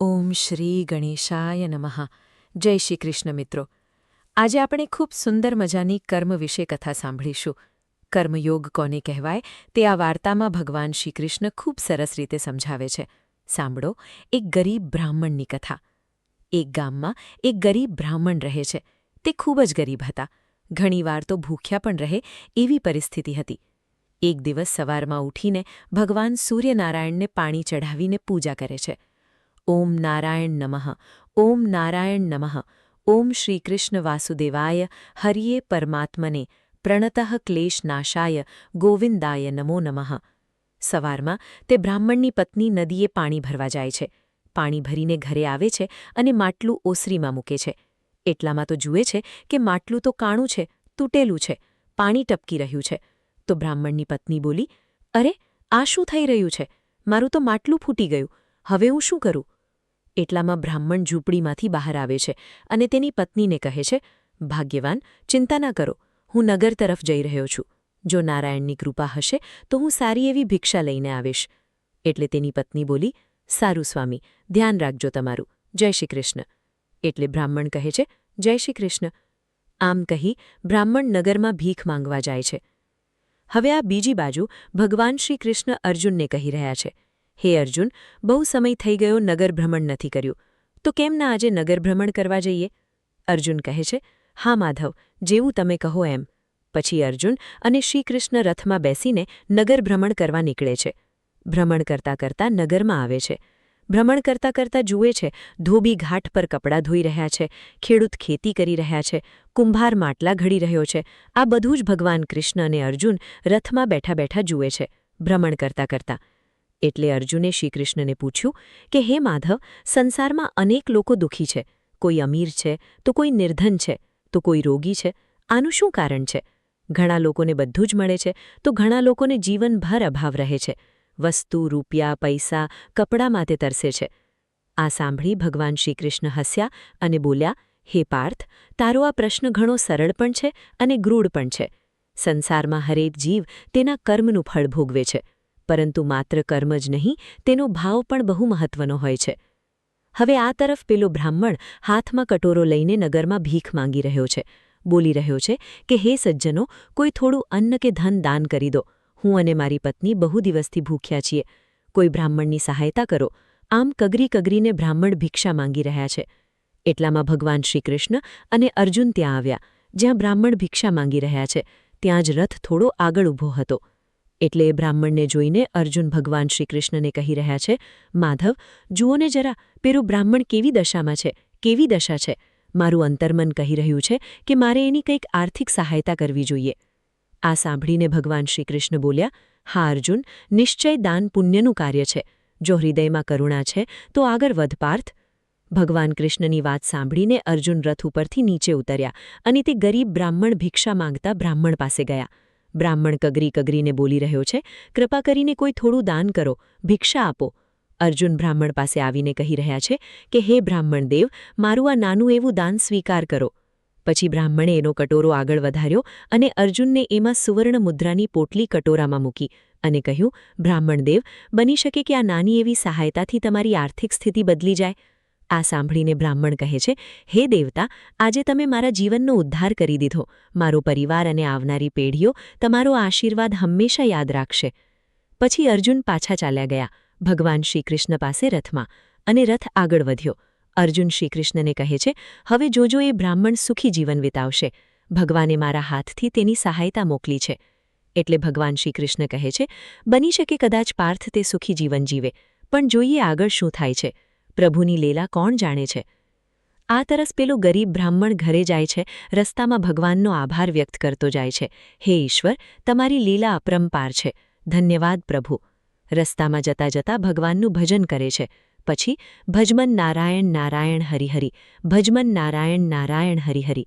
ઓમ શ્રી ગણેશાય નમઃ. જય શ્રી કૃષ્ણ મિત્રો. આજે આપણે ખૂબ સુંદર મજાની કર્મ વિશે કથા સાંભળીશું. કર્મયોગ કોને કહેવાય તે આ વાર્તામાં ભગવાન શ્રીકૃષ્ણ ખૂબ સરસ રીતે સમજાવે છે. સાંભળો, એક ગરીબ બ્રાહ્મણની કથા. એક ગામમાં એક ગરીબ બ્રાહ્મણ રહે છે. તે ખૂબ જ ગરીબ હતા. ઘણીવાર તો ભૂખ્યા પણ રહે એવી પરિસ્થિતિ હતી. એક દિવસ સવારમાં ઉઠીને ભગવાન સૂર્યનારાયણને પાણી ચઢાવીને પૂજા કરે છે. ઓમ નારાયણ નમઃ, ઓમ નારાયણ નમઃ, ઓમ શ્રીકૃષ્ણ વાસુદેવાય હરિયે પરમાત્મને પ્રણતઃ ક્લેશનાશાય ગોવિંદાય નમો નમઃ. સવારમાં તે બ્રાહ્મણની પત્ની નદીએ પાણી ભરવા જાય છે. પાણી ભરીને ઘરે આવે છે અને માટલું ઓસરીમાં મૂકે છે. એટલામાં તો જુએ છે કે માટલું તો કાણું છે, તૂટેલું છે, પાણી ટપકી રહ્યું છે. તો બ્રાહ્મણની પત્ની બોલી, અરે, આ શું થઈ રહ્યું છે? મારું તો માટલું ફૂટી ગયું. હવે હું શું કરું? એટલામાં બ્રાહ્મણ ઝૂંપડીમાંથી બહાર આવે છે અને તેની પત્નીને કહે છે, ભાગ્યવાન, ચિંતા ના કરો, હું નગર તરફ જઈ રહ્યો છું. જો નારાયણની કૃપા હશે તો હું સારી એવી ભિક્ષા લઈને આવીશ. એટલે તેની પત્ની બોલી, સારું સ્વામી, ધ્યાન રાખજો તમારું. જય શ્રી કૃષ્ણ. એટલે બ્રાહ્મણ કહે છે, જય શ્રી કૃષ્ણ. આમ કહી બ્રાહ્મણ નગરમાં ભીખ માંગવા જાય છે. હવે આ બીજી બાજુ ભગવાન શ્રી કૃષ્ણ અર્જુનને કહી રહ્યા છે, હે અર્જુન, બહુ સમય થઈ ગયો નગર ભ્રમણ નથી કર્યું, તો કેમ ના આજે નગર ભ્રમણ કરવા જઈએ? અર્જુન કહે છે, હા માધવ, જેવું તમે કહો એમ. પછી અર્જુન અને શ્રીકૃષ્ણ રથમાં બેસીને નગર ભ્રમણ કરવા નીકળે છે. ભ્રમણ કરતાં કરતાં નગરમાં આવે છે. ભ્રમણ કરતાં કરતાં જુએ છે, ધોબી ઘાટ પર કપડાં ધોઈ રહ્યા છે, ખેડૂત ખેતી કરી રહ્યા છે, કુંભાર માટલા ઘડી રહ્યો છે. આ બધું જ ભગવાન કૃષ્ણ અને અર્જુન રથમાં બેઠા બેઠા જુએ છે, ભ્રમણ કરતાં કરતાં. એટલે અર્જુને શ્રીકૃષ્ણને પૂછ્યું કે હે માધવ, સંસારમાં અનેક લોકો દુઃખી છે. કોઈ અમીર છે, તો કોઈ નિર્ધન છે, તો કોઈ રોગી છે. આનું શું કારણ છે? ઘણા લોકોને બધું જ મળે છે, તો ઘણા લોકોને જીવનભર અભાવ રહે છે. વસ્તુ, રૂપિયા, પૈસા, કપડાં માટે તરસે છે. આ સાંભળી ભગવાન શ્રીકૃષ્ણ હસ્યા અને બોલ્યા, હે પાર્થ, તારો આ પ્રશ્ન ઘણો સરળ પણ છે અને ગૂઢ પણ છે. સંસારમાં હરેક જીવ તેના કર્મનું ફળ ભોગવે છે. પરંતુ માત્ર કર્મ જ નહીં, તેનો ભાવ પણ બહુ મહત્વનો હોય છે. હવે આ તરફ પેલો બ્રાહ્મણ હાથમાં કટોરો લઈને નગરમાં ભીખ માંગી રહ્યો છે. બોલી રહ્યો છે કે હે સજ્જનો, કોઈ થોડું અન્ન કે ધન દાન કરી દો. હું અને મારી પત્ની બહુ દિવસથી ભૂખ્યા છીએ. કોઈ બ્રાહ્મણની સહાયતા કરો. આમ કગરી કગરીને બ્રાહ્મણ ભિક્ષા માંગી રહ્યા છે. એટલામાં ભગવાન શ્રીકૃષ્ણ અને અર્જુન ત્યાં આવ્યા. જ્યાં બ્રાહ્મણ ભિક્ષા માંગી રહ્યા છે ત્યાં જ રથ થોડો આગળ ઊભો હતો. એટલે એ બ્રાહ્મણને જોઈને અર્જુન ભગવાન શ્રીકૃષ્ણને કહી રહ્યા છે, માધવ, જુઓને જરા, પેલો બ્રાહ્મણ કેવી દશામાં છે, કેવી દશા છે. મારું અંતર્મન કહી રહ્યું છે કે મારે એની કંઈક આર્થિક સહાયતા કરવી જોઈએ. આ સાંભળીને ભગવાન શ્રીકૃષ્ણ બોલ્યા, હા અર્જુન, નિશ્ચય દાન પુણ્યનું કાર્ય છે. જો હૃદયમાં કરુણા છે તો આગળ વધ પાર્થ. ભગવાન કૃષ્ણની વાત સાંભળીને અર્જુન રથ ઉપરથી નીચે ઉતર્યા અને તે ગરીબ બ્રાહ્મણ ભિક્ષા માંગતા બ્રાહ્મણ પાસે ગયા. બ્રાહ્મણ કગરી કગરીને બોલી રહ્યો છે, કૃપા કરીને કોઈ થોડું દાન કરો, ભિક્ષા આપો. અર્જુન બ્રાહ્મણ પાસે આવીને કહી રહ્યા છે કે હે બ્રાહ્મણ દેવ, મારું આ નાનું એવું દાન સ્વીકાર કરો. પછી બ્રાહ્મણે એનો કટોરો આગળ વધાર્યો અને અર્જુનને એમાં સુવર્ણ મુદ્રાની પોટલી કટોરામાં મૂકી અને કહ્યું, બ્રાહ્મણ દેવ, બની શકે કે આ નાની એવી સહાયતાથી તમારી આર્થિક સ્થિતિ બદલી જાય. આ સાંભળીને બ્રાહ્મણ કહે છે, હે દેવતા, આજે તમે મારા જીવનનો ઉદ્ધાર કરી દીધો. મારો પરિવાર અને આવનારી પેઢીઓ તમારો આશીર્વાદ હંમેશા યાદ રાખશે. પછી અર્જુન પાછા ચાલ્યા ગયા ભગવાન શ્રીકૃષ્ણ પાસે રથમાં, અને રથ આગળ વધ્યો. અર્જુન શ્રીકૃષ્ણને કહે છે, હવે જોજો એ બ્રાહ્મણ સુખી જીવન વિતાવશે. ભગવાને મારા હાથથી તેની સહાયતા મોકલી છે. એટલે ભગવાન શ્રીકૃષ્ણ કહે છે, બની શકે કદાચ પાર્થ તે સુખી જીવન જીવે, પણ જોઈએ આગળ શું થાય છે. પ્રભુની લીલા કોણ જાણે છે. આ તરસ પેલો ગરીબ બ્રાહ્મણ ઘરે જાય છે. રસ્તામાં ભગવાનનો આભાર વ્યક્ત કરતો જાય છે, હે ઈશ્વર, તમારી લીલા અપરંપાર છે. ધન્યવાદ પ્રભુ. રસ્તામાં જતા જતા ભગવાનનું ભજન કરે છે. પછી ભજમન નારાયણ નારાયણ હરિહરિ, ભજમન નારાયણ નારાયણ હરિહરિ.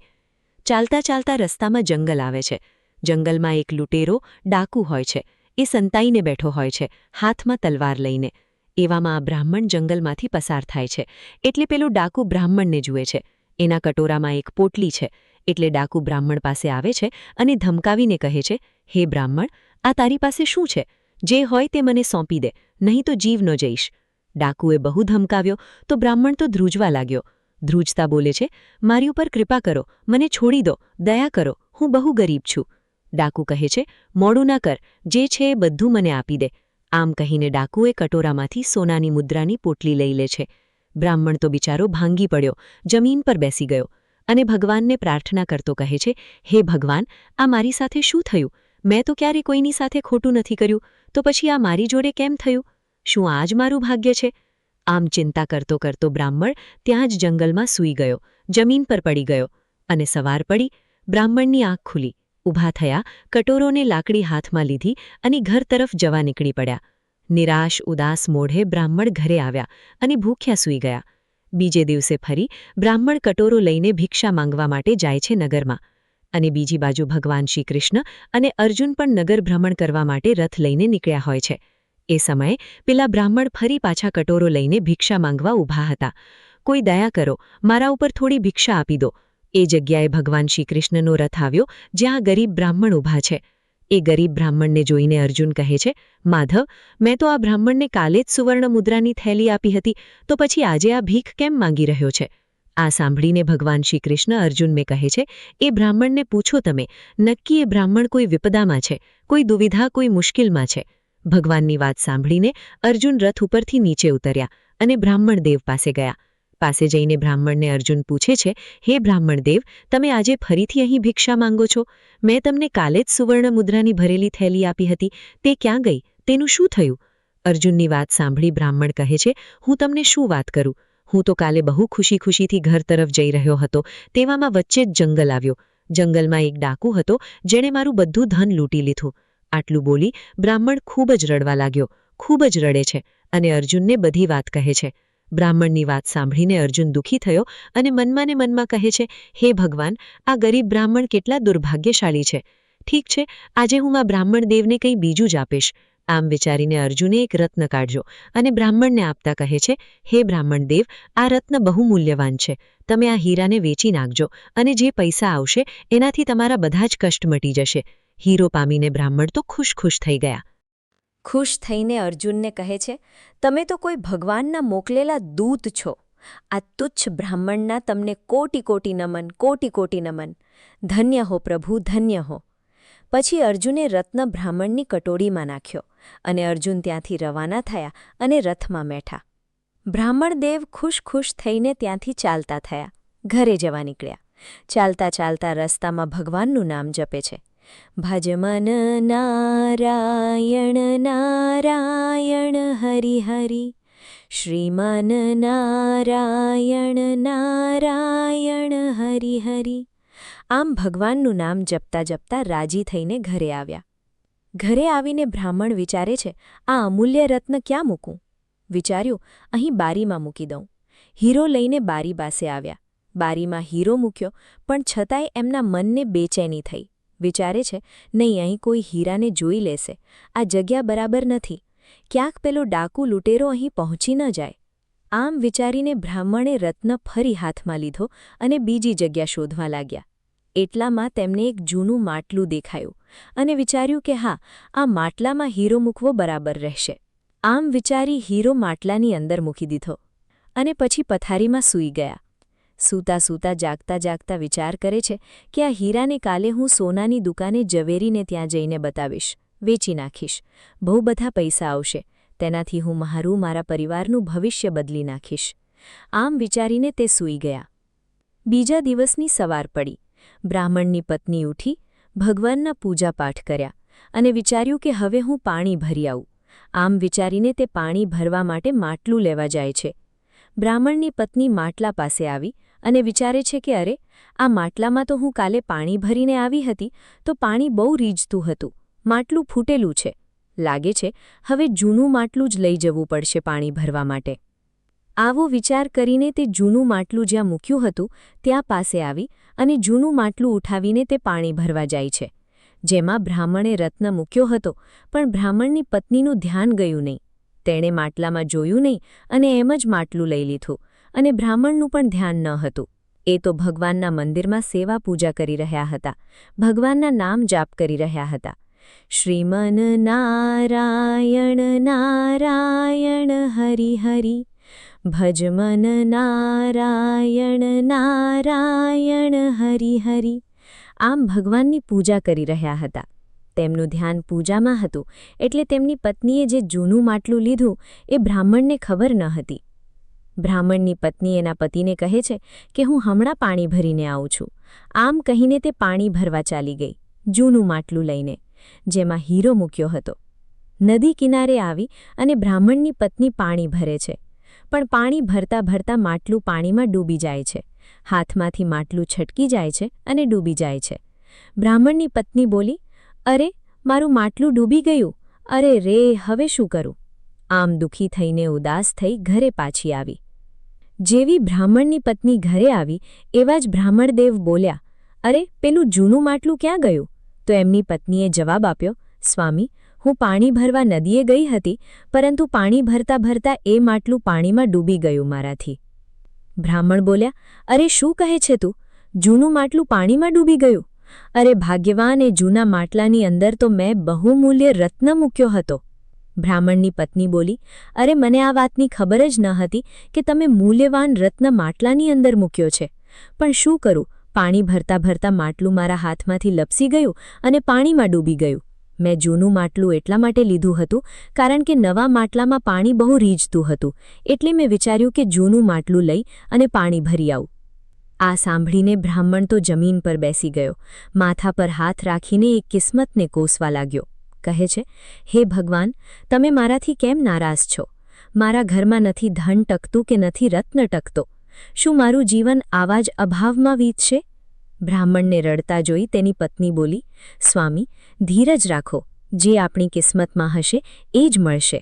ચાલતા ચાલતા રસ્તામાં જંગલ આવે છે. જંગલમાં એક લૂંટેરો, ડાકુ હોય છે. એ સંતાઈને બેઠો હોય છે, હાથમાં તલવાર લઈને. એવામાં આ બ્રાહ્મણ જંગલમાંથી પસાર થાય છે. એટલે પેલો ડાકુ બ્રાહ્મણને જુએ છે. એના કટોરામાં એક પોટલી છે. એટલે ડાકુ બ્રાહ્મણ પાસે આવે છે અને ધમકાવીને કહે છે, હે બ્રાહ્મણ, આ તારી પાસે શું છે? જે હોય તે મને સોંપી દે, નહીં તો જીવ ન જઈશ. ડાકુએ બહુ ધમકાવ્યો તો બ્રાહ્મણ તો ધ્રુજવા લાગ્યો. ધ્રુજતા બોલે છે, મારી ઉપર કૃપા કરો, મને છોડી દો, દયા કરો, હું બહુ ગરીબ છું. ડાકુ કહે છે, મોડું ના કર, જે છે એ બધું મને આપી દે. આમ કહીને ડાકુએ કટોરામાંથી સોનાની મુદ્રાની પોટલી લઈ લે છે. બ્રાહ્મણ તો બિચારો ભાંગી પડ્યો, જમીન પર બેસી ગયો અને ભગવાનને પ્રાર્થના કરતો કહે છે, હે ભગવાન, આ મારી સાથે શું થયું? મેં તો ક્યારે કોઈની સાથે ખોટું નથી કર્યું, તો પછી આ મારી જોડે કેમ થયું? શું આ જ મારું ભાગ્ય છે? આમ ચિંતા કરતો કરતો બ્રાહ્મણ ત્યાં જ જંગલમાં સૂઈ ગયો, જમીન પર પડી ગયો. અને સવાર પડી, બ્રાહ્મણની આંખ ખુલી, ઊભા થયા, કટોરોને લાકડી હાથમાં લીધી અને ઘર તરફ જવા નીકળી પડ્યા. નિરાશ ઉદાસ મોઢે બ્રાહ્મણ ઘરે આવ્યા અને ભૂખ્યા સૂઈ ગયા. બીજે દિવસે ફરી બ્રાહ્મણ કટોરો લઈને ભિક્ષા માંગવા માટે જાય છે નગરમાં. અને બીજી બાજુ ભગવાન શ્રી કૃષ્ણ અને અર્જુન પણ નગર ભ્રમણ કરવા માટે રથ લઈને નીકળ્યા હોય છે. એ સમયે પેલા બ્રાહ્મણ ફરી પાછા કટોરો લઈને ભિક્ષા માંગવા ઊભા હતા. કોઈ દયા કરો, મારા ઉપર થોડી ભિક્ષા આપી દો. એ જગ્યાએ ભગવાન શ્રી કૃષ્ણનો રથ આવ્યો, જ્યાં ગરીબ બ્રાહ્મણ ઊભા છે. એ ગરીબ બ્રાહ્મણને જોઈને અર્જુન કહે છે, માધવ, મેં તો આ બ્રાહ્મણને કાલે જ સુવર્ણ મુદ્રાની થેલી આપી હતી, તો પછી આજે આ ભીખ કેમ માંગી રહ્યો છે? આ સાંભળીને ભગવાન શ્રી કૃષ્ણ અર્જુનને કહે છે, એ બ્રાહ્મણને પૂછો તમે, નક્કી એ બ્રાહ્મણ કોઈ વિપદામાં છે, કોઈ દુવિધા, કોઈ મુશ્કેલમાં છે. ભગવાનની વાત સાંભળીને અર્જુન રથ ઉપરથી નીચે ઉતર્યા અને બ્રાહ્મણ દેવ પાસે ગયા. પાસે જઈને બ્રાહ્મણને અર્જુન પૂછે છે, હે બ્રાહ્મણ દેવ, તમે આજે ફરીથી અહીં ભિક્ષા માંગો છો? મેં તમને કાલે જ સુવર્ણ મુદ્રાની ભરેલી થેલી આપી હતી, તે ક્યાં ગઈ? તેનું શું થયું? અર્જુનની વાત સાંભળી બ્રાહ્મણ કહે છે, હું તમને શું વાત કરું? હું તો કાલે બહુ ખુશીથી ઘર તરફ જઈ રહ્યો હતો, તેવામાં વચ્ચે જ જંગલ આવ્યો. જંગલમાં એક ડાકુ હતો, જેણે મારું બધું ધન લૂંટી લીધું. આટલું બોલી બ્રાહ્મણ ખૂબ જ રડવા લાગ્યો, ખૂબ જ રડે છે અને અર્જુનને બધી વાત કહે છે. બ્રાહ્મણની વાત સાંભળીને અર્જુન દુઃખી થયો અને મનમાં ને મનમાં કહે છે, હે ભગવાન, આ ગરીબ બ્રાહ્મણ કેટલા દુર્ભાગ્યશાળી છે. ઠીક છે, આજે હું આ બ્રાહ્મણ દેવને કંઈ બીજું જ આપીશ. આમ વિચારીને અર્જુને એક રત્ન કાઢ્યો અને બ્રાહ્મણને આપતા કહે છે, હે બ્રાહ્મણ દેવ, આ રત્ન બહુ મૂલ્યવાન છે. તમે આ હીરાને વેચી નાખજો અને જે પૈસા આવશે એનાથી તમારા બધા જ કષ્ટ મટી જશે. હીરો પામીને બ્રાહ્મણ તો ખુશ થઈ ગયા. ખુશ થઈને અર્જુનને કહે છે, તમે તો કોઈ ભગવાનના મોકલેલા દૂત છો. આ તુચ્છ બ્રાહ્મણના તમને કોટી કોટી નમન, કોટી કોટી નમન. ધન્ય હો પ્રભુ, ધન્ય હો. પછી અર્જુને રત્ન બ્રાહ્મણની કટોરીમાં નાખ્યો અને અર્જુન ત્યાંથી રવાના થયા અને રથમાં બેઠા. બ્રાહ્મણ દેવ ખુશ થઈને ત્યાંથી ચાલતા થયા, ઘરે જવા નીકળ્યા. ચાલતા ચાલતા રસ્તામાં ભગવાનનું નામ જપે છે. ભજ મન નારાયણ નારાયણ હરિ હરિ, શ્રીમન નારાયણ નારાયણ હરિ હરિ. આમ ભગવાનનું નામ જપતા જપતા રાજી થઈને ઘરે આવ્યા. ઘરે આવીને બ્રાહ્મણ વિચારે છે, આ અમૂલ્ય રત્ન ક્યાં મૂકું? વિચાર્યું, અહીં બારીમાં મૂકી દઉં. હીરો લઈને બારી પાસે આવ્યા. બારીમાં હીરો મૂક્યો, પણ છતાંય એમના મનને બેચેની થઈ. વિચારે છે, નહીં, અહીં કોઈ હીરાને જોઈ લેશે, આ જગ્યા બરાબર નથી, ક્યાંક પેલો ડાકુ લૂંટેરો અહીં પહોંચી ન જાય. આમ વિચારીને બ્રાહ્મણે રત્ન ફરી હાથમાં લીધો અને બીજી જગ્યા શોધવા લાગ્યા. એટલામાં તેમને એક જૂનું માટલું દેખાયું અને વિચાર્યું કે હા, આ માટલામાં હીરો મૂકવો બરાબર રહેશે. આમ વિચારી હીરો માટલાની અંદર મૂકી દીધો અને પછી પથારીમાં સૂઈ ગયા. સૂતા સૂતા જાગતા વિચાર કરે છે કે આ હીરાને કાલે હું સોનાની દુકાને ઝવેરીને ત્યાં જઈને બતાવીશ, વેચી નાખીશ. બહુ બધા પૈસા આવશે, તેનાથી હું મારા પરિવારનું ભવિષ્ય બદલી નાખીશ. આમ વિચારીને તે સૂઈ ગયા. બીજા દિવસની સવાર પડી. બ્રાહ્મણની પત્ની ઉઠી, ભગવાનના પૂજાપાઠ કર્યા અને વિચાર્યું કે હવે હું પાણી ભરી આવું. આમ વિચારીને તે પાણી ભરવા માટે માટલું લેવા જાય છે. બ્રાહ્મણની પત્ની માટલા પાસે આવી અને વિચારે છે કે અરે, આ માટલામાં તો હું કાલે પાણી ભરીને આવી હતી, તો પાણી બહુ રીઝતું હતું, માટલું ફૂટેલું છે. લાગે છે હવે જૂનું માટલું જ લઈ જવું પડશે પાણી ભરવા માટે. આવો વિચાર કરીને તે જૂનું માટલું જ્યાં મૂક્યું હતું ત્યાં પાસે આવી અને જૂનું માટલું ઉઠાવીને તે પાણી ભરવા જાય છે. જેમાં બ્રાહ્મણે રત્ન મૂક્યો હતો, પણ બ્રાહ્મણની પત્નીનું ધ્યાન ગયું નહીં. તેણે માટલામાં જોયું નહીં અને એમ જ માટલું લઈ લીધું અને બ્રાહ્મણનું પણ ધ્યાન ન હતું. એ તો ભગવાનના મંદિરમાં સેવા પૂજા કરી રહ્યા હતા, ભગવાનના નામ જાપ કરી રહ્યા હતા. શ્રીમન નારાયણ નારાયણ હરિ હરિ ભજમન નારાયણ નારાયણ હરિ હરિ. આમ ભગવાનની પૂજા કરી રહ્યા હતા. તેમનું ધ્યાન પૂજામાં હતું એટલે તેમની પત્નીએ જે જૂનું માટલું લીધું એ બ્રાહ્મણને ખબર ન હતી. બ્રાહ્મણની પત્ની એના પતિને કહે છે કે હું હમણાં પાણી ભરીને આવું છું. આમ કહીને તે પાણી ભરવા ચાલી ગઈ, જૂનું માટલું લઈને, જેમાં હીરો મૂક્યો હતો. નદી કિનારે આવી અને બ્રાહ્મણની પત્ની પાણી ભરે છે, પણ પાણી ભરતા ભરતા માટલું પાણીમાં ડૂબી જાય છે. હાથમાંથી માટલું છટકી જાય છે અને ડૂબી જાય છે. બ્રાહ્મણની પત્ની બોલી, અરે, મારું માટલું ડૂબી ગયું, અરે રે, હવે શું કરું? આમ દુઃખી થઈને ઉદાસ થઈ ઘરે પાછી આવી. જેવી બ્રાહ્મણની પત્ની ઘરે આવી એવા જ બ્રાહ્મણદેવ બોલ્યા, અરે, પેલું જૂનું માટલું ક્યાં ગયું? તો એમની પત્નીએ જવાબ આપ્યો, સ્વામી, હું પાણી ભરવા નદીએ ગઈ હતી, પરંતુ પાણી ભરતા ભરતા એ માટલું પાણીમાં ડૂબી ગયું મારાથી. બ્રાહ્મણ બોલ્યા, અરે, શું કહે છે તું? જૂનું માટલું પાણીમાં ડૂબી ગયું? અરે ભાગ્યવાન, એ જૂના માટલાની અંદર તો મેં બહુમૂલ્ય રત્ન મૂક્યો હતો. બ્રાહ્મણની પત્ની બોલી, અરે, મને આ વાતની ખબર જ ન હતી કે તમે મૂલ્યવાન રત્ન માટલાની અંદર મૂક્યો છે. પણ શું કરું, પાણી ભરતા ભરતા માટલું મારા હાથમાંથી લપસી ગયું અને પાણીમાં ડૂબી ગયું. મેં જૂનું માટલું એટલા માટે લીધું હતું કારણ કે નવા માટલામાં પાણી બહુ રીઝતું હતું, એટલે મેં વિચાર્યું કે જૂનું માટલું લઈ અને પાણી ભરી આવું. આ સાંભળીને બ્રાહ્મણ તો જમીન પર બેસી ગયો, માથા પર હાથ રાખીને એ કિસ્મતને કોસવા લાગ્યો. કહે છે, હે ભગવાન, તમે મારાથી કેમ નારાજ છો? મારા ઘરમાં નથી ધન ટકતું કે નથી રત્ન ટકતો. શું મારું જીવન આવા જ અભાવમાં વીતશે? બ્રાહ્મણને રડતા જોઈ તેની પત્ની બોલી, સ્વામી, ધીરજ રાખો, જે આપણી કિસ્મતમાં હશે એ જ મળશે.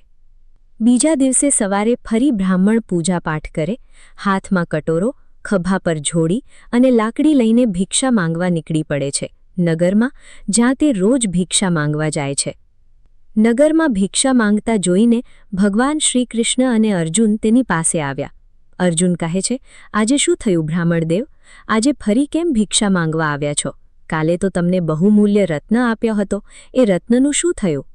બીજા દિવસે સવારે ફરી બ્રાહ્મણ પૂજાપાઠ કરે, હાથમાં કટોરો, ખભા પર ઝોળી અને લાકડી લઈને ભિક્ષા માંગવા નીકળી પડે છે, નગરમાં, જ્યાં તે રોજ ભિક્ષા માંગવા જાય છે. નગરમાં ભિક્ષા માંગતા જોઈને ભગવાન શ્રીકૃષ્ણ અને અર્જુન તેની પાસે આવ્યા. અર્જુન કહે છે, આજે શું થયું બ્રાહ્મણદેવ? આજે ફરી કેમ ભિક્ષા માંગવા આવ્યા છો? કાલે તો તમને બહુમૂલ્ય રત્ન આપ્યો હતો, એ રત્નનું શું થયું?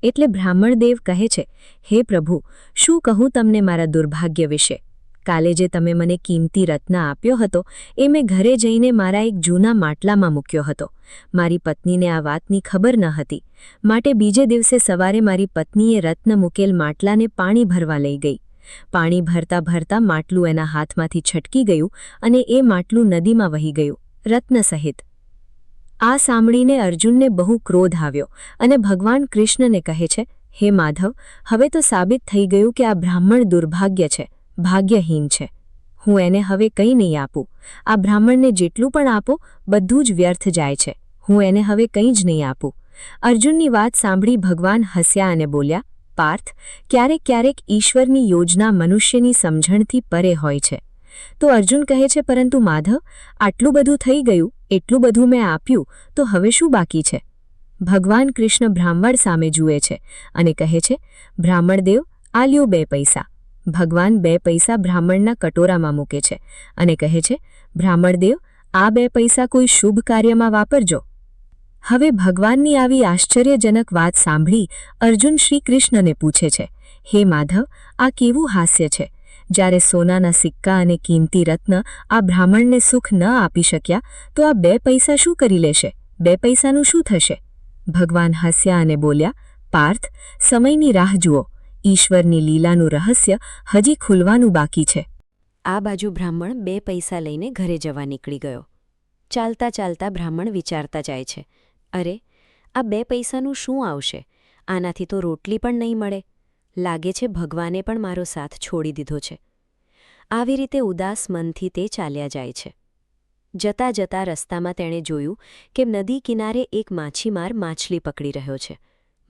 એટલે બ્રાહ્મણદેવ કહે છે, હે પ્રભુ, શું કહું તમને મારા દુર્ભાગ્ય વિશે? કાલે જે તમે મને કિંમતી રત્ન આપ્યો હતો એ મેં ઘરે જઈને મારા એક જૂના માટલામાં મૂક્યો હતો. મારી પત્નીને આ વાતની ખબર ન હતી, માટે બીજે દિવસે સવારે મારી પત્નીએ રત્ન મૂકેલ માટલાને પાણી ભરવા લઈ ગઈ. પાણી ભરતા ભરતા માટલું એના હાથમાંથી છટકી ગયું અને એ માટલું નદીમાં વહી ગયું, રત્ન સહિત. આ સાંભળીને અર્જુનને બહુ ક્રોધ આવ્યો અને ભગવાન કૃષ્ણને કહે છે, હે માધવ, હવે તો સાબિત થઈ ગયું કે આ બ્રાહ્મણ દુર્ભાગ્ય છે, ભાગ્યહીન છે. હું એને હવે કંઈ નહીં આપું. આ બ્રાહ્મણને જેટલું પણ આપો બધું જ વ્યર્થ જાય છે. હું એને હવે કંઈ જ નહીં આપું. અર્જુનની વાત સાંભળી ભગવાન હસ્યા અને બોલ્યા, પાર્થ, ક્યારેક ક્યારેક ઈશ્વરની યોજના મનુષ્યની સમજણથી પરે હોય છે. તો અર્જુન કહે છે, પરંતુ માધવ, આટલું બધું થઈ ગયું, એટલું બધું મેં આપ્યું, તો હવે શું બાકી છે? ભગવાન કૃષ્ણ બ્રાહ્મણ સામે જુએ છે અને કહે છે, બ્રાહ્મણદેવ, આ લ્યો 2 પૈસા. ભગવાન 2 પૈસા બ્રાહ્મણના કટોરામાં મૂકે છે અને કહે છે, બ્રાહ્મણદેવ, આ 2 પૈસા કોઈ શુભ કાર્યમાં વાપરજો. હવે ભગવાનની આવી આશ્ચર્યજનક વાત સાંભળી અર્જુન શ્રીકૃષ્ણને પૂછે છે, હે માધવ, આ કેવું હાસ્ય છે? જ્યારે સોનાના સિક્કા અને કિંમતી રત્ન આ બ્રાહ્મણને સુખ ન આપી શક્યા, તો આ 2 પૈસા શું કરી લેશે? 2 પૈસાનું શું થશે? ભગવાન હસ્યા અને બોલ્યા, પાર્થ, સમયની રાહ જુઓ. ઈશ્વરની લીલાનું રહસ્ય હજી ખુલવાનું બાકી છે. આ બાજુ બ્રાહ્મણ 2 પૈસા લઈને ઘરે જવા નીકળી ગયો. ચાલતા ચાલતા બ્રાહ્મણ વિચારતા જાય છે, અરે, આ 2 પૈસાનું શું આવશે? આનાથી તો રોટલી પણ નહીં મળે. લાગે છે ભગવાને પણ મારો સાથ છોડી દીધો છે. આવી રીતે ઉદાસ મનથી તે ચાલ્યા જાય છે. જતા જતા રસ્તામાં તેણે જોયું કે નદી કિનારે એક માછીમાર માછલી પકડી રહ્યો છે.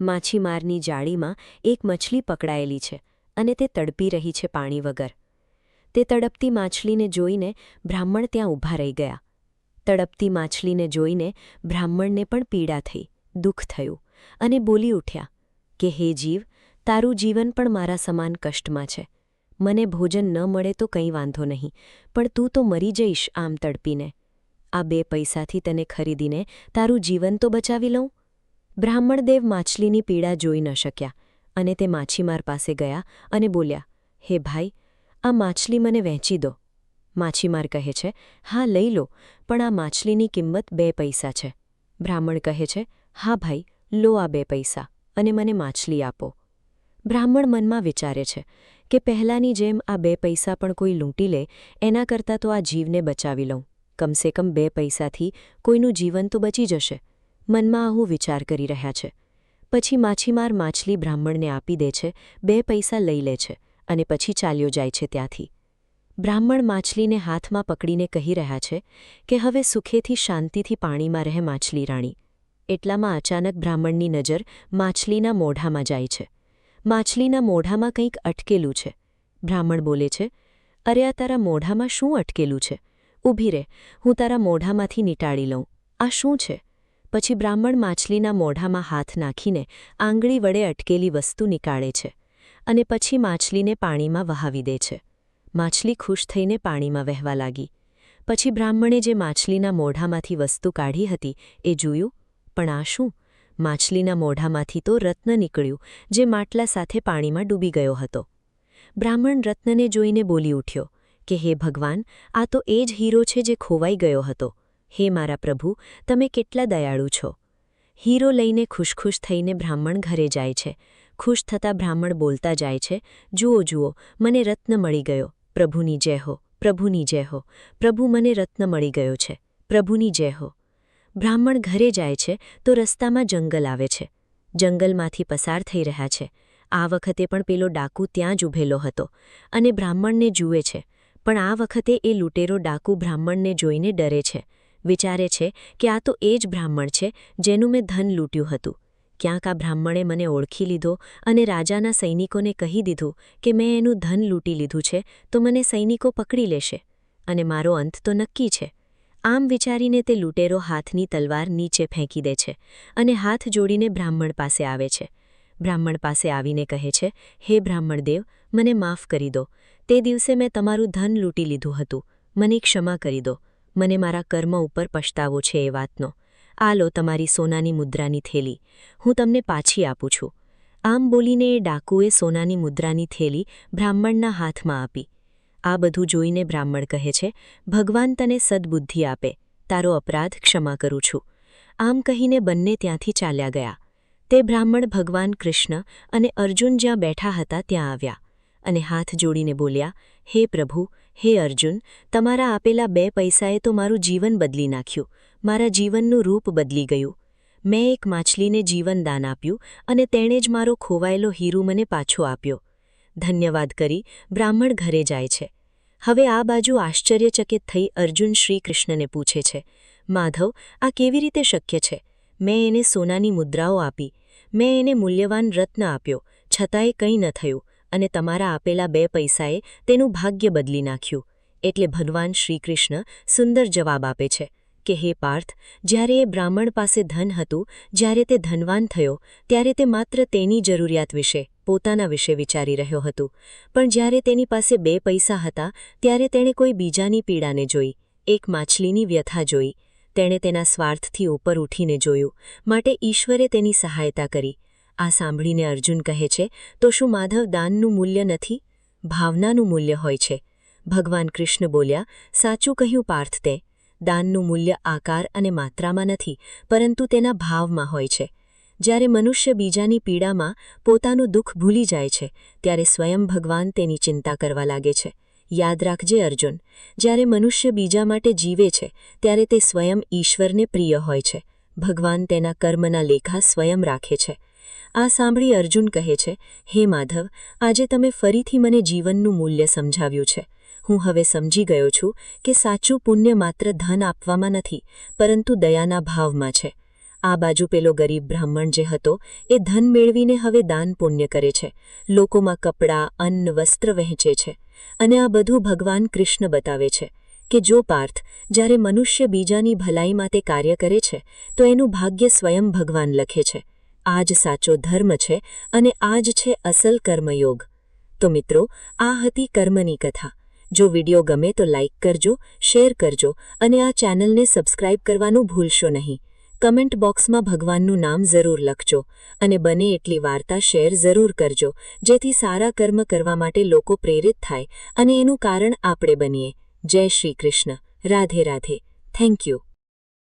માછીમારની જાળીમાં એક મછલી પકડાયેલી છે અને તે તડપી રહી છે પાણી વગર. તે તડપતી માછલીને જોઈને બ્રાહ્મણ ત્યાં ઊભા રહી ગયા. તડપતી માછલીને જોઈને બ્રાહ્મણને પણ પીડા થઈ, દુઃખ થયું અને બોલી ઉઠ્યા કે હે જીવ, તારું જીવન પણ મારા સમાન કષ્ટમાં છે. મને ભોજન ન મળે તો કંઈ વાંધો નહીં, પણ તું તો મરી જઈશ આમ તડપીને. આ 2 પૈસાથી તને ખરીદીને તારું જીવન તો બચાવી લઉં. બ્રાહ્મણદેવ માછલીની પીડા જોઈ ન શક્યા અને તે માછીમાર પાસે ગયા અને બોલ્યા, હે ભાઈ, આ માછલી મને વહેંચી દો. માછીમાર કહે છે, હા લઈ લો, પણ આ માછલીની કિંમત 2 પૈસા છે. બ્રાહ્મણ કહે છે, હા ભાઈ, લો આ 2 પૈસા અને મને માછલી આપો. બ્રાહ્મણ મનમાં વિચારે છે કે પહેલાંની જેમ આ 2 પૈસા પણ કોઈ લૂંટી લે એના કરતાં તો આ જીવને બચાવી લઉં. કમસે કમ 2 પૈસાથી કોઈનું જીવન તો બચી જશે. મનમાં આવું વિચાર કરી રહ્યા છે. પછી માછીમાર માછલી બ્રાહ્મણને આપી દે છે, 2 પૈસા લઈ લે છે અને પછી ચાલ્યો જાય છે ત્યાંથી. બ્રાહ્મણ માછલીને હાથમાં પકડીને કહી રહ્યા છે કે હવે સુખેથી શાંતિથી પાણીમાં રહે માછલી રાણી. એટલામાં અચાનક બ્રાહ્મણની નજર માછલીના મોઢામાં જાય છે. માછલીના મોઢામાં કંઈક અટકેલું છે. બ્રાહ્મણ બોલે છે, અરે આ તારા મોઢામાં શું અટકેલું છે? ઊભી રહે, હું તારા મોઢામાંથી નીટાળી લઉં. આ શું છે? પછી બ્રાહ્મણ માછલીના મોઢામાં હાથ નાખીને આંગળી વડે અટકેલી વસ્તુ નીકાળે છે અને પછી માછલીને પાણીમાં વહાવી દે છે. માછલી ખુશ થઈને પાણીમાં વહેવા લાગી. પછી બ્રાહ્મણે જે માછલીના મોઢામાંથી વસ્તુ કાઢી હતી એ જોયું, પણ આ શું? માછલીના મોઢામાંથી તો રત્ન નીકળ્યું જે માટલા સાથે પાણીમાં ડૂબી ગયો હતો. બ્રાહ્મણ રત્નને જોઈને બોલી ઉઠ્યો કે હે ભગવાન, આ તો એ જ હીરો છે જે ખોવાઈ ગયો હતો. હે મારા પ્રભુ, તમે કેટલા દયાળુ છો. હીરો લઈને ખુશ થઈને બ્રાહ્મણ ઘરે જાય છે. ખુશ થતા બ્રાહ્મણ બોલતા જાય છે, જુઓ જુઓ, મને રત્ન મળી ગયો. પ્રભુની જય હો, પ્રભુની જય હો. પ્રભુ, મને રત્ન મળી ગયો છે. પ્રભુની જય હો. બ્રાહ્મણ ઘરે જાય છે તો રસ્તામાં જંગલ આવે છે. જંગલમાંથી પસાર થઈ રહ્યા છે. આ વખતે પણ પેલો ડાકુ ત્યાં જ ઊભેલો હતો અને બ્રાહ્મણને જુએ છે. પણ આ વખતે એ લૂંટેરો ડાકુ બ્રાહ્મણને જોઈને ડરે છે. વિચારે છે કે આ તો એ જ બ્રાહ્મણ છે જેનું મેં ધન લૂંટ્યું હતું. ક્યાંક આ બ્રાહ્મણે મને ઓળખી લીધો અને રાજાના સૈનિકોને કહી દીધું કે મેં એનું ધન લૂંટી લીધું છે તો મને સૈનિકો પકડી લેશે અને મારો અંત તો નક્કી છે. આમ વિચારીને તે લૂંટેરો હાથની તલવાર નીચે ફેંકી દે છે અને હાથ જોડીને બ્રાહ્મણ પાસે આવે છે. બ્રાહ્મણ પાસે આવીને કહે છે, હે બ્રાહ્મણદેવ, મને માફ કરી દો. તે દિવસે મેં તમારું ધન લૂંટી લીધું હતું. મને ક્ષમા કરી દો. મને મારા કર્મ ઉપર પછતાવો છે એ વાતનો. આ લો તમારી સોનાની મુદ્રાની થેલી. હું તમને પાછી આપું છું. આમ બોલીને એ ડાકુએ સોનાની મુદ્રાની થેલી બ્રાહ્મણના હાથમાં આપી. આ બધું જોઈને બ્રાહ્મણ કહે છે, ભગવાન તને સદબુદ્ધિ આપે. તારો અપરાધ ક્ષમા કરું છું. આમ કહીને બંને ત્યાંથી ચાલ્યા ગયા. તે બ્રાહ્મણ ભગવાન કૃષ્ણ અને અર્જુન જ્યાં બેઠા હતા ત્યાં આવ્યા અને હાથ જોડીને બોલ્યા, હે પ્રભુ, હે અર્જુન, તમારા આપેલા 2 પૈસાએ તો મારું જીવન બદલી નાખ્યું. મારા જીવનનું રૂપ બદલી ગયું. મેં એક માછલીને જીવનદાન આપ્યું અને તેણે જ મારો ખોવાયેલો હીરો મને પાછો આપ્યો. ધન્યવાદ કરી બ્રાહ્મણ ઘરે જાય છે. હવે આ બાજુ આશ્ચર્યચકિત થઈ અર્જુન શ્રી કૃષ્ણને પૂછે છે, માધવ, આ કેવી રીતે શક્ય છે? મેં એને સોનાની મુદ્રાઓ આપી, મેં એને મૂલ્યવાન રત્ન આપ્યો, છતાંય કંઈ ન થયું અને તમારા આપેલા 2 પૈસાએ તેનું ભાગ્ય બદલી નાખ્યું. એટલે ભગવાન શ્રીકૃષ્ણ સુંદર જવાબ આપે છે કે હે પાર્થ, જ્યારે એ બ્રાહ્મણ પાસે ધન હતું, જ્યારે તે ધનવાન થયો, ત્યારે તે માત્ર તેની જરૂરિયાત વિશે, પોતાના વિશે વિચારી રહ્યો હતો. પણ જ્યારે તેની પાસે 2 પૈસા હતા, ત્યારે તેણે કોઈ બીજાની પીડાને જોઈ, એક માછલીની વ્યથા જોઈ. તેણે તેના સ્વાર્થથી ઉપર ઉઠીને જોયું, માટે ઈશ્વરે તેની સહાયતા કરી. આ સાંભળીને અર્જુન કહે છે, તો શું માધવ દાનનું મૂલ્ય નથી? ભાવનાનું મૂલ્ય હોય છે. ભગવાન કૃષ્ણ બોલ્યા, સાચું કહ્યું પાર્થ તે. દાનનું મૂલ્ય આકાર અને માત્રામાં નથી, પરંતુ તેના ભાવમાં હોય છે. જ્યારે મનુષ્ય બીજાની પીડામાં પોતાનું દુઃખ ભૂલી જાય છે, ત્યારે સ્વયં ભગવાન તેની ચિંતા કરવા લાગે છે. યાદ રાખજે અર્જુન, જ્યારે મનુષ્ય બીજા માટે જીવે છે, ત્યારે તે સ્વયં ઈશ્વરને પ્રિય હોય છે. ભગવાન તેના કર્મના લેખા સ્વયં રાખે છે. આ સાંભળી અર્જુન કહે છે, હે માધવ, આજે તમે ફરીથી મને જીવનનું મૂલ્ય સમજાવ્યું છે. હું હવે સમજી ગયો છું કે સાચું પુણ્ય માત્ર ધન આપવામાં નથી, પરંતુ દયાના ભાવમાં છે. આ બાજુ પેલો ગરીબ બ્રાહ્મણ જે હતો, એ ધન મેળવીને હવે દાન પુણ્ય કરે છે, લોકોમાં કપડાં, અન્ન, વસ્ત્ર વહેંચે છે. અને આ બધું ભગવાન કૃષ્ણ બતાવે છે કે જો પાર્થ, જ્યારે મનુષ્ય બીજાની ભલાઈ માટે કાર્ય કરે છે, તો એનું ભાગ્ય સ્વયં ભગવાન લખે છે. આ જ સાચો ધર્મ છે અને આ જ છે અસલ કર્મયોગ. તો મિત્રો, આ હતી કર્મની કથા. જો વિડીયો ગમે તો લાઇક કરજો, શેર કરજો અને આ ચેનલને સબસ્ક્રાઇબ કરવાનું ભૂલશો નહીં. કમેન્ટ બોક્સમાં ભગવાનનું નામ જરૂર લખજો અને બને એટલી વાર્તા શેર જરૂર કરજો, જેથી સારા કર્મ કરવા માટે લોકો પ્રેરિત થાય અને એનું કારણ આપણે બનીએ. જય શ્રી કૃષ્ણ. રાધે રાધે. Thank you.